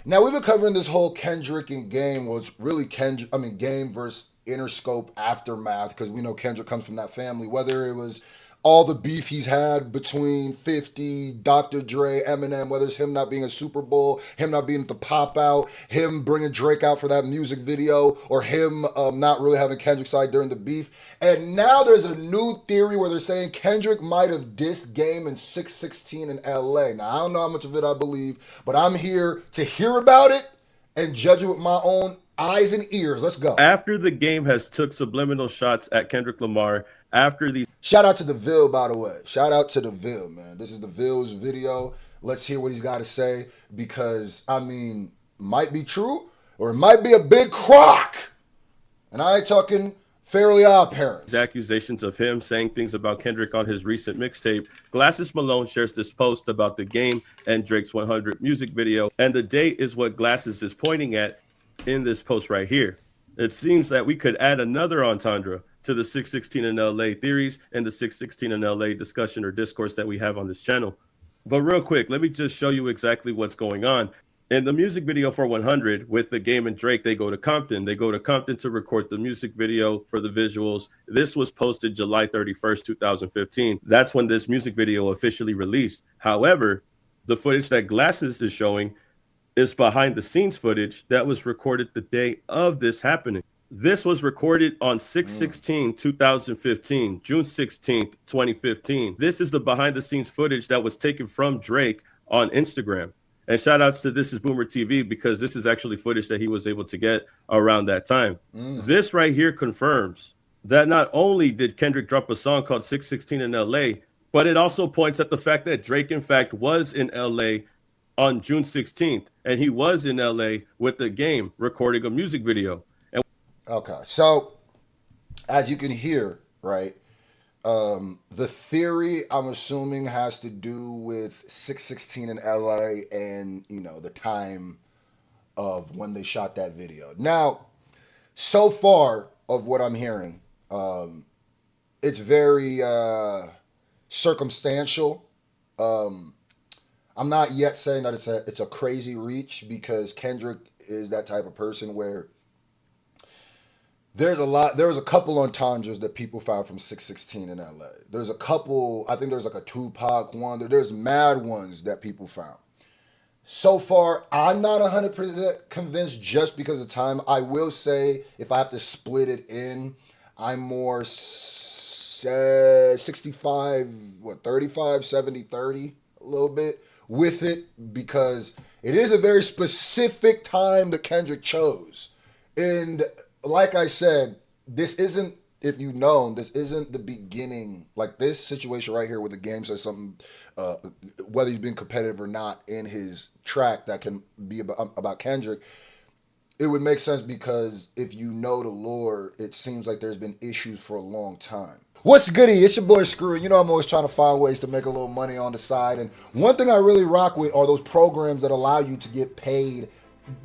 Now we've been covering this whole Kendrick and Game. Well, it's really Game versus Interscope aftermath because we know Kendrick comes from that family. Whether it was all the beef he's had between 50, Dr. Dre, Eminem, whether it's him not being a Super Bowl, him not being at the pop out, him bringing Drake out for that music video, or him not really having Kendrick's side during the beef. And now there's a new theory where they're saying Kendrick might have dissed Game in 616 in LA. Now, I don't know how much of it I believe, but I'm here to hear about it and judge it with my own eyes and ears. Let's go. After the Game has took subliminal shots at Kendrick Lamar, after these Shout out to DeVille, by the way. Shout out to DeVille, man. This is DeVille's video. Let's hear what he's got to say because, might be true or it might be a big crock. And I ain't talking Fairly Odd Parents. accusations of him saying things about Kendrick on his recent mixtape, Glasses Malone shares this post about the Game and Drake's 100 music video, and the date is what Glasses is pointing at in this post right here. It seems that we could add another entendre to the 616 in LA theories and the 616 in LA discussion or discourse that we have on this channel. But real quick, let me just show you exactly what's going on. In the music video for 100 with the Game and Drake, they go to Compton. They go to Compton to record the music video for the visuals. This was posted July 31st, 2015. That's when this music video officially released. However, the footage that Glasses is showing is behind the scenes footage that was recorded the day of this happening. This was recorded on 6/16/2015, June 16th, 2015. This is the behind the scenes footage that was taken from Drake on Instagram. And shout outs to This Is Boomer TV because this is actually footage that he was able to get around that time. This right here confirms that not only did Kendrick drop a song called 616 in LA, but it also points at the fact that Drake, in fact, was in LA on June 16th. And he was in LA with the Game recording a music video. Okay, so as you can hear, right, the theory I'm assuming has to do with 616 in LA and, the time of when they shot that video. Now, so far of what I'm hearing, it's very circumstantial. I'm not yet saying that it's a crazy reach because Kendrick is that type of person where there was a couple entendres that people found from 616 in LA. There's a couple, I think there's like a Tupac one. There's mad ones that people found. So far, I'm not 100% convinced just because of time. I will say, if I have to split it in, I'm more 65, 35, 70, 30, a little bit with it because it is a very specific time that Kendrick chose. And like I said, this isn't, if you've known, this isn't the beginning. Like this situation right here where the Game says something, whether he's being competitive or not in his track that can be about Kendrick, it would make sense because if you know the lore, it seems like there's been issues for a long time. What's goody? It's your boy Screw. You know I'm always trying to find ways to make a little money on the side. And one thing I really rock with are those programs that allow you to get paid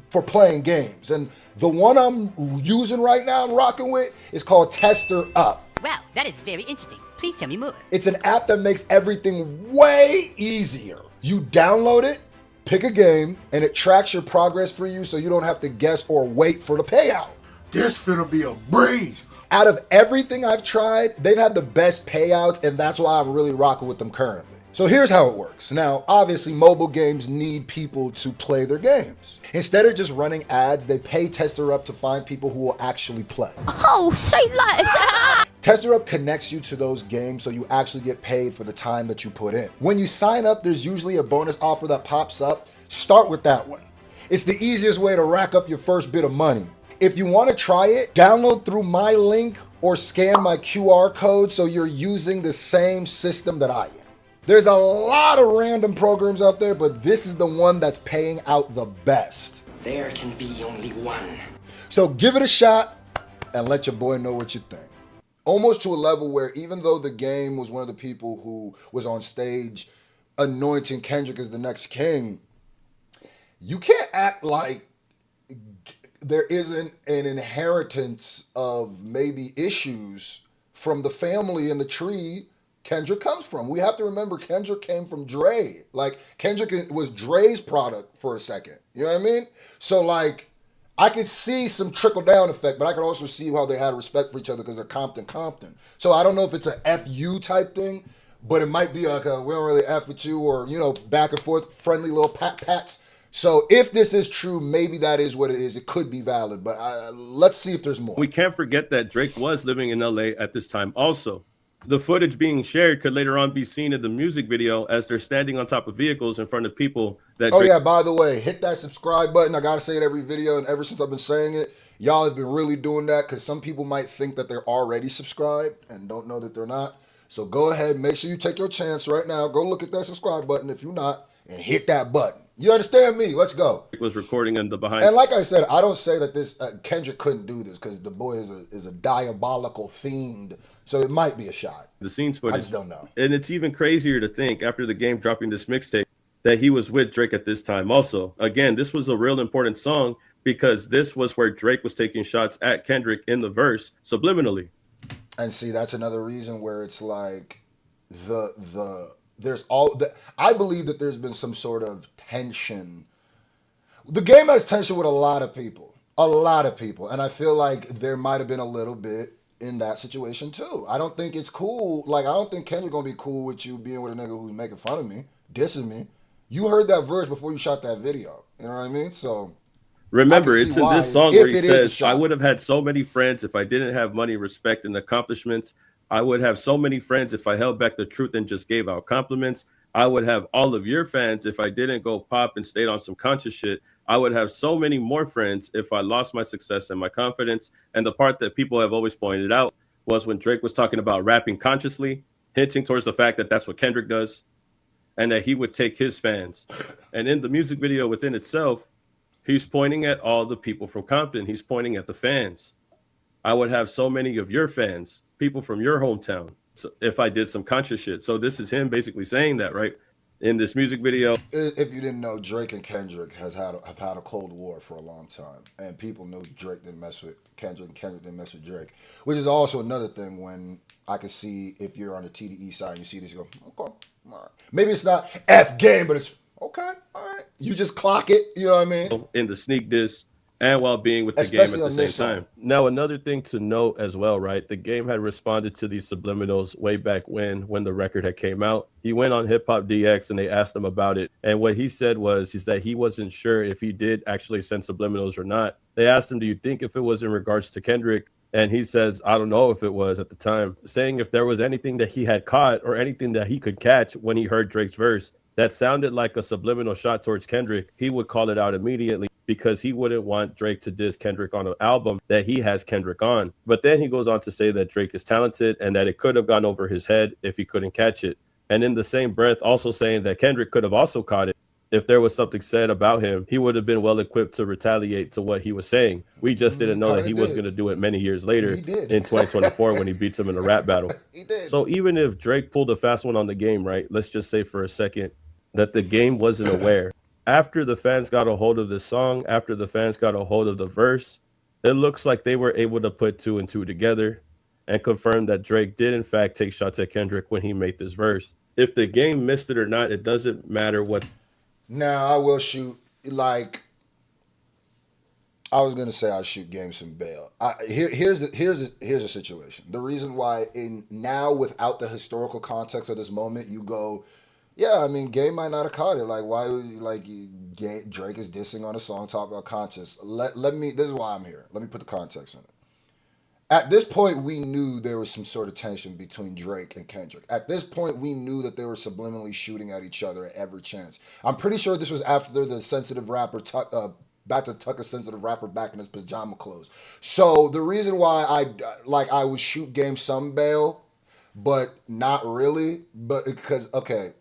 for playing games. And the one I'm using right now, I'm rocking with, is called Tester Up. Wow, that is very interesting. Please tell me more. It's an app that makes everything way easier. You download it, pick a game, and it tracks your progress for you so you don't have to guess or wait for the payout. This finna be a breeze. Out of everything I've tried, they've had the best payouts, and that's why I'm really rocking with them currently. So here's how it works. Now, obviously, mobile games need people to play their games. Instead of just running ads, they pay Tester Up to find people who will actually play. Oh, say less. Tester Up connects you to those games so you actually get paid for the time that you put in. When you sign up, there's usually a bonus offer that pops up. Start with that one. It's the easiest way to rack up your first bit of money. If you want to try it, download through my link or scan my QR code so you're using the same system that I am. There's a lot of random programs out there, but this is the one that's paying out the best. There can be only one. So give it a shot and let your boy know what you think. Almost to a level where even though the Game was one of the people who was on stage anointing Kendrick as the next king, you can't act like there isn't an inheritance of maybe issues from the family and the tree Kendrick comes from. We have to remember Kendrick came from Dre. Like, Kendrick was Dre's product for a second. You know what I mean? So, like, I could see some trickle down effect, but I could also see how they had respect for each other because they're Compton. So I don't know if it's a FU type thing, but it might be like a we don't really F with you, or, you know, back and forth, friendly little pats. So if this is true, maybe that is what it is. It could be valid, but let's see if there's more. We can't forget that Drake was living in LA at this time also. The footage being shared could later on be seen in the music video as they're standing on top of vehicles in front of people that Oh, yeah, by the way, hit that subscribe button. I got to say it every video, and ever since I've been saying it, y'all have been really doing that because some people might think that they're already subscribed and don't know that they're not. So go ahead, make sure you take your chance right now. Go look at that subscribe button if you're not, and hit that button. You understand me? Let's go. was recording in the behind. And like I said, I don't say that this Kendrick couldn't do this because the boy is a diabolical fiend. So it might be a shot. The scenes footage. I just don't know. And it's even crazier to think after the game dropping this mixtape that he was with Drake at this time also. Again, this was a real important song because this was where Drake was taking shots at Kendrick in the verse subliminally. And see, that's another reason where it's like there's all the I believe that there's been some sort of tension. The game has tension with a lot of people. And I feel like there might have been a little bit in that situation too. I don't think it's cool. Like, I don't think Kendrick gonna be cool with you being with a nigga who's making fun of me, dissing me. You heard that verse before you shot that video. You know what I mean? So remember, it's in this song where he says, I would have had so many friends if I didn't have money, respect, and accomplishments. I would have so many friends if I held back the truth and just gave out compliments. I would have all of your fans if I didn't go pop and stayed on some conscious shit. I would have so many more friends if I lost my success and my confidence. And the part that people have always pointed out was when Drake was talking about rapping consciously, hinting towards the fact that that's what Kendrick does and that he would take his fans. And in the music video within itself, he's pointing at all the people from Compton. He's pointing at the fans. I would have so many of your fans, people from your hometown, if I did some conscious shit. So this is him basically saying that, right? In this music video. If you didn't know, Drake and Kendrick have had a Cold War for a long time. And people knew Drake didn't mess with Kendrick and Kendrick didn't mess with Drake. Which is also another thing when I can see if you're on the TDE side and you see this, you go, okay, all right. Maybe it's not F game, but it's okay, all right. You just clock it, you know what I mean? In the sneak diss and while being with the game at the same time. Now, another thing to note as well, right? The game had responded to these subliminals way back when the record had came out. He went on Hip Hop DX and they asked him about it. And what he said is that he wasn't sure if he did actually send subliminals or not. They asked him, do you think if it was in regards to Kendrick? And he says, I don't know if it was at the time, saying if there was anything that he had caught or anything that he could catch when he heard Drake's verse that sounded like a subliminal shot towards Kendrick, he would call it out immediately because he wouldn't want Drake to diss Kendrick on an album that he has Kendrick on. But then he goes on to say that Drake is talented and that it could have gone over his head if he couldn't catch it. And in the same breath, also saying that Kendrick could have also caught it. If there was something said about him, he would have been well equipped to retaliate to what he was saying. We just didn't know that he was going to do it many years later in 2024 when he beats him in a rap battle. He did. So even if Drake pulled a fast one on the game, right, let's just say for a second that the game wasn't aware. After the fans got a hold of this song, after the fans got a hold of the verse, it looks like they were able to put two and two together and confirm that Drake did in fact take shots at Kendrick when he made this verse. If the game missed it or not, it doesn't matter what. Now, I will shoot, like, I was going to say I'll shoot Game some bail. Here's the situation. The reason why now without the historical context of this moment, you go, yeah, I mean, Game might not have caught it. Like, why, Drake is dissing on a song talk about conscious. This is why I'm here. Let me put the context in it. At this point, we knew there was some sort of tension between Drake and Kendrick. At this point, we knew that they were subliminally shooting at each other at every chance. I'm pretty sure this was after the sensitive rapper about to tuck a sensitive rapper back in his pajama clothes. So the reason why I would shoot Game some bail, but not really, but because, okay,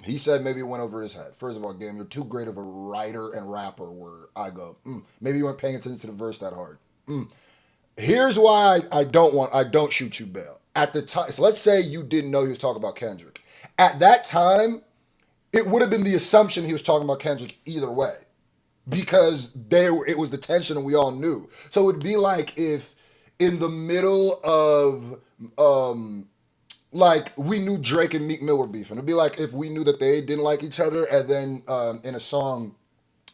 he said maybe it went over his head. First of all, Game, you're too great of a writer and rapper where I go, maybe you weren't paying attention to the verse that hard. Here's why I don't shoot you bail. At the time, so let's say you didn't know he was talking about Kendrick. At that time, it would have been the assumption he was talking about Kendrick either way. Because it was the tension and we all knew. So it would be like if in the middle of like we knew Drake and Meek Mill were beefing. It'd be like if we knew that they didn't like each other, and then in a song,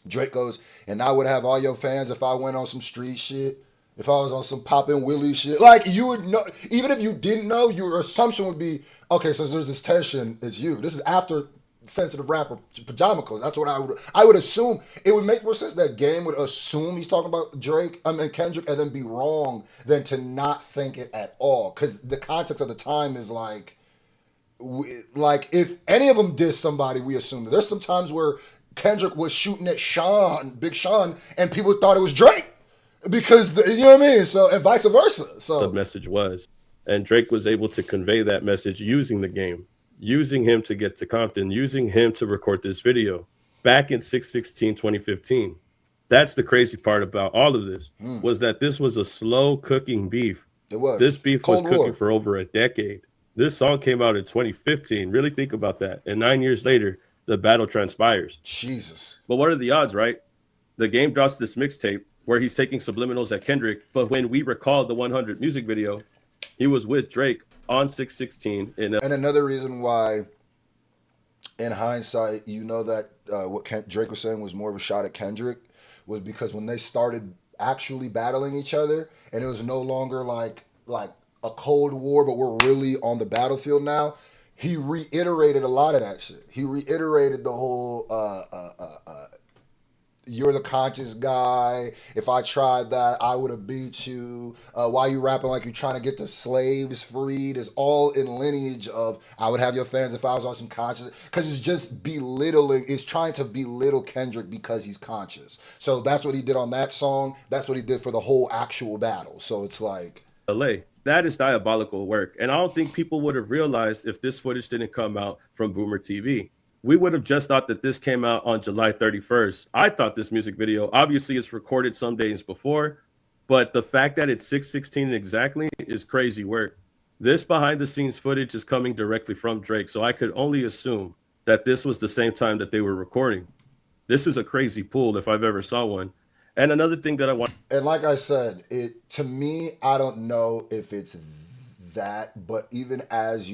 Drake goes, "And I would have all your fans if I went on some street shit, if I was on some poppin' Willie shit." Like you would know, even if you didn't know, your assumption would be, okay, so there's this tension. It's you. This is after sensitive rapper pajama clothes. That's what I would assume. It would make more sense that Game would assume he's talking about Drake, I mean Kendrick, and then be wrong than to not think it at all. Because the context of the time is like if any of them diss somebody, we assume that. There's some times where Kendrick was shooting at Big Sean, and people thought it was Drake because you know what I mean. So and vice versa. So The message was, and Drake was able to convey that message using the Game, using him to get to Compton, using him to record this video back in 6/16/2015. That's the crazy part about all of this, was that this was a slow cooking beef. it was. This beef Cold was cooking War. for over a decade. This song came out in 2015. Really think about that. And 9 years later, the battle transpires. Jesus. But what are the odds, right? The Game drops this mixtape where he's taking subliminals at Kendrick. But when we recall the 100 music video, he was with Drake on 6/16 in And another reason why, in hindsight, you know that what Drake was saying was more of a shot at Kendrick was because when they started actually battling each other, and it was no longer like a Cold War, but we're really on the battlefield now. He reiterated a lot of that shit. He reiterated the whole "you're the conscious guy. If I tried that, I would have beat you. Why you rapping like you're trying to get the slaves freed?" Is all in lineage of "I would have your fans if I was on some conscious." Because it's just belittling. It's trying to belittle Kendrick because he's conscious. So that's what he did on that song. That's what he did for the whole actual battle. So it's like, LA. That is diabolical work. And I don't think people would have realized if this footage didn't come out from Boomer TV. We would have just thought that this came out on July 31st. I thought this music video, obviously it's recorded some days before, but the fact that it's 6/16 exactly is crazy work. This behind the scenes footage is coming directly from Drake, so I could only assume that this was the same time that they were recording. This is a crazy pull if I've ever saw one. And another thing that I want, and like I said, it to me, I don't know if it's that, but even as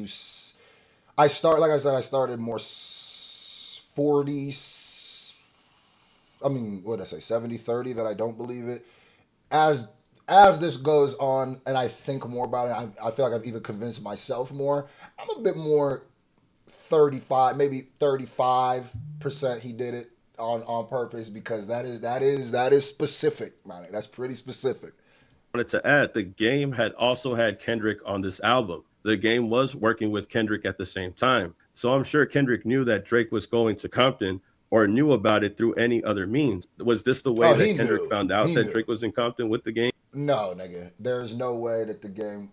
I started more 40, I mean, what did I say, 70-30, that I don't believe it. As this goes on and I think more about it, I feel like I've even convinced myself more. I'm a bit more 35, maybe 35% he did it on purpose, because that is specific, man. That's pretty specific. wanted to add, the Game had also had Kendrick on this album. The Game was working with Kendrick at the same time. So I'm sure Kendrick knew that Drake was going to Compton, or knew about it through any other means. Was this the way that Kendrick found out that Drake was in Compton with the Game? No, nigga. There's no way that the Game,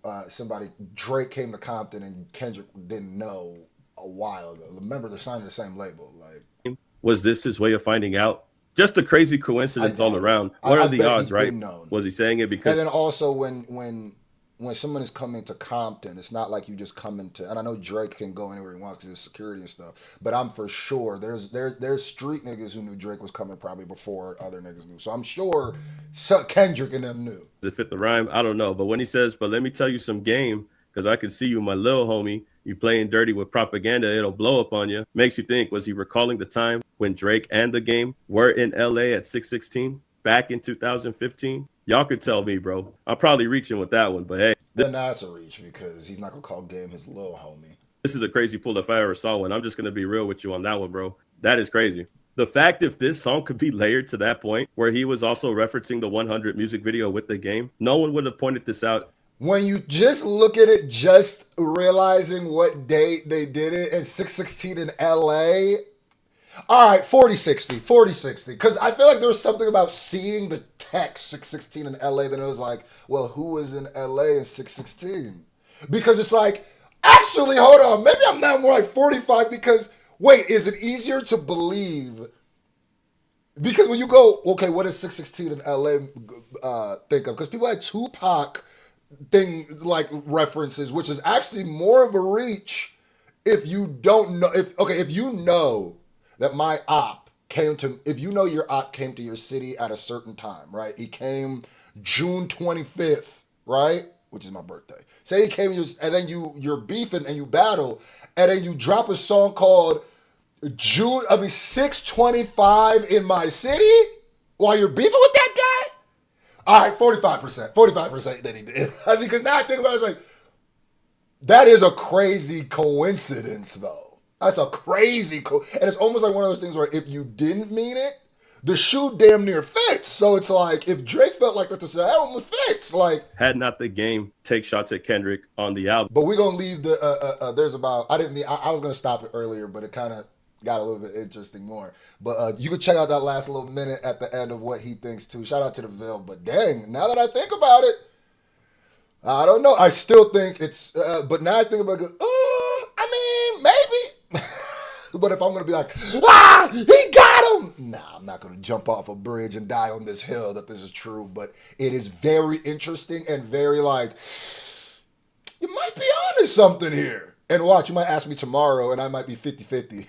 Drake came to Compton and Kendrick didn't know a while ago. Remember, they're signing the same label. Like, was this his way of finding out? Just a crazy coincidence all around. What are the odds, right? Was he saying it because? And then also when someone is coming to Compton, it's not like you just come into. And I know Drake can go anywhere he wants because of security and stuff. But I'm for sure there's street niggas who knew Drake was coming probably before other niggas knew. So I'm sure Kendrick and them knew. Does it fit the rhyme? I don't know. But when he says, "But let me tell you some game, because I can see you, my little homie. You playing dirty with propaganda, it'll blow up on you." Makes you think, was he recalling the time when Drake and the Game were in LA at 6/16 back in 2015? Y'all could tell me, bro. I'm probably reaching with that one, but hey. Then that's a reach, because he's not going to call Game his little homie. This is a crazy pull if I ever saw one. I'm just going to be real with you on that one, bro. That is crazy. The fact if this song could be layered to that point where he was also referencing the 100 music video with the Game, no one would have pointed this out. When you just look at it, just realizing what date they did it, and 6/16 in LA. All right, 40/60. Because I feel like there was something about seeing the text 6/16 in LA that it was like, well, who was in LA in 6/16? Because it's like, actually, hold on, maybe I'm now more like 45, because wait, is it easier to believe? Because when you go, okay, what is 6/16 in LA think of? Because people had Tupac thing like references, which is actually more of a reach if you don't know. If you know that my op came to, if you know your op came to your city at a certain time, right? He came June 25th, right? which is my birthday. Say he came and then you're beefing and you battle, and then you drop a song called 625 in my city while you're beefing with that guy? All right, 45% that he did. Because now I think about it, it's like, that is a crazy coincidence, though. That's a crazy and it's almost like one of those things where if you didn't mean it, the shoe damn near fits. So it's like, if Drake felt like that, the album fits. Like, had not the game take shots at Kendrick on the album. But we're going to leave the, there's about, I was going to stop it earlier, but it kind of got a little bit interesting more. But you can check out that last little minute at the end of what he thinks too. Shout out to the Ville. But dang, now that I think about it, I don't know. I still think it's, but now I think about it, I mean, maybe. But if I'm going to be like, he got him. Nah, I'm not going to jump off a bridge and die on this hill that this is true. But it is very interesting and very like, you might be onto something here. And watch, you might ask me tomorrow and I might be 50-50.